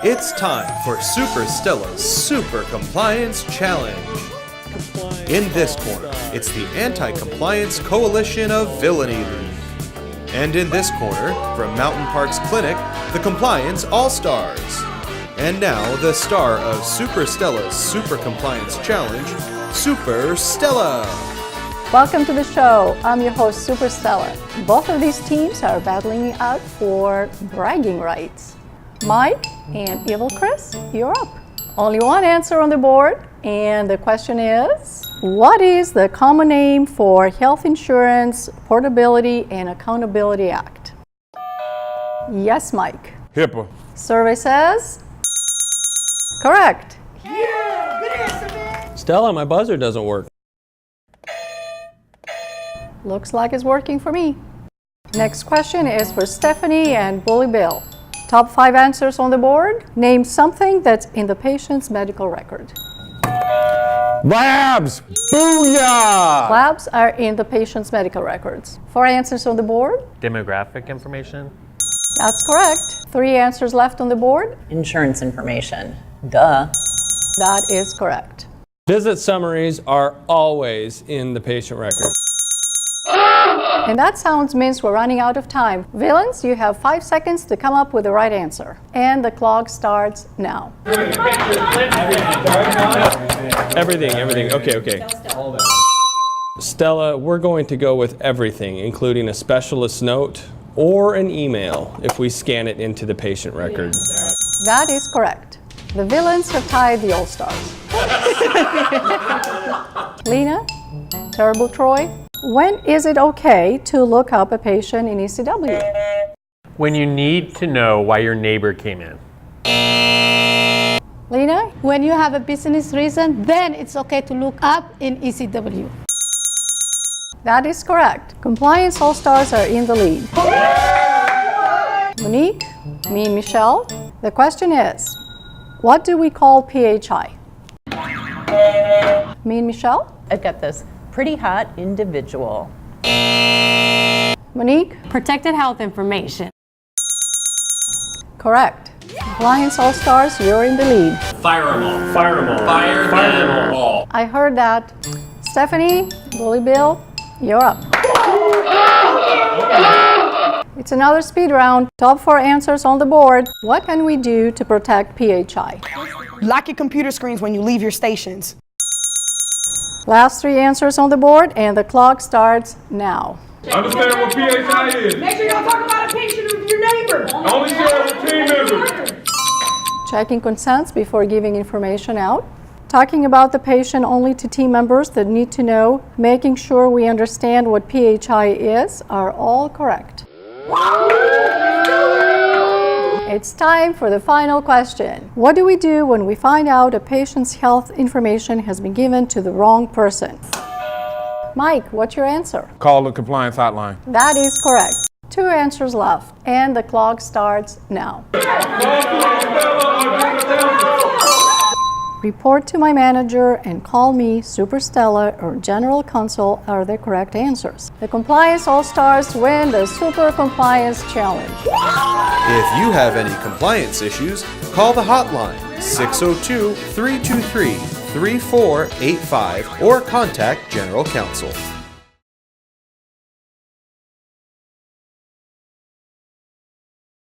It's time for Super Stella's Super Compliance Challenge. In this corner, it's the Anti-Compliance Coalition of Villainy League. And in this corner, from Mountain Parks Clinic, the Compliance All-Stars. And now, the star of Super Stella's Super Compliance Challenge, Super Stella. Welcome to the show. I'm your host, Super Stella. Both of these teams are battling out for bragging rights. Mike and Evil Chris, you're up. Only one answer on the board, and the question is, what is the common name for Health Insurance Portability and Accountability Act? Yes, Mike. HIPAA. Survey says correct. Yeah, good answer, man. Stella, my buzzer doesn't work. Looks like it's working for me. Next question is for Stephanie and Bully Bill. Top 5 answers on the board. Name something that's in the patient's medical record. Labs! Booyah! Labs are in the patient's medical records. 4 answers on the board. Demographic information? That's correct. 3 answers left on the board. Insurance information. Duh. That is correct. Visit summaries are always in the patient record. And that sounds means we're running out of time. Villains, you have 5 seconds to come up with the right answer. And the clock starts now. Everything. Okay. Stella, we're going to go with everything, including a specialist note or an email if we scan it into the patient record. That is correct. The villains have tied the All-Stars. Lena, Terrible Troy, when is it okay to look up a patient in ECW? When you need to know why your neighbor came in. Lena, When you have a business reason, then it's okay to look up in ECW. that is correct. Compliance All-Stars are in the lead. Monique, me and Michelle, the question is, what do we call PHI? Me and Michelle? I've got this. Pretty hot individual. Monique? Protected health information. Correct. Compliance All-Stars, you're in the lead. Fire them all. Fire them all. I heard that. Stephanie, Bully Bill, you're up. It's another speed round. Top 4 answers on the board. What can we do to protect PHI? Lock your computer screens when you leave your stations. Last 3 answers on the board, and the clock starts now. Understand what PHI is. Make sure you don't talk about a patient with your neighbor. Only share with team members. Checking consents before giving information out. Talking about the patient only to team members that need to know. Making sure we understand what PHI is are all correct. It's time for the final question. What do we do when we find out a patient's health information has been given to the wrong person? Mike, what's your answer? Call the compliance hotline. That is correct. 2 answers left, and the clock starts now. Report to my manager and call me Super Stella or General Counsel are the correct answers. The Compliance All-Stars win the Super Compliance Challenge. If you have any compliance issues, call the hotline 602-323-3485 or contact General Counsel.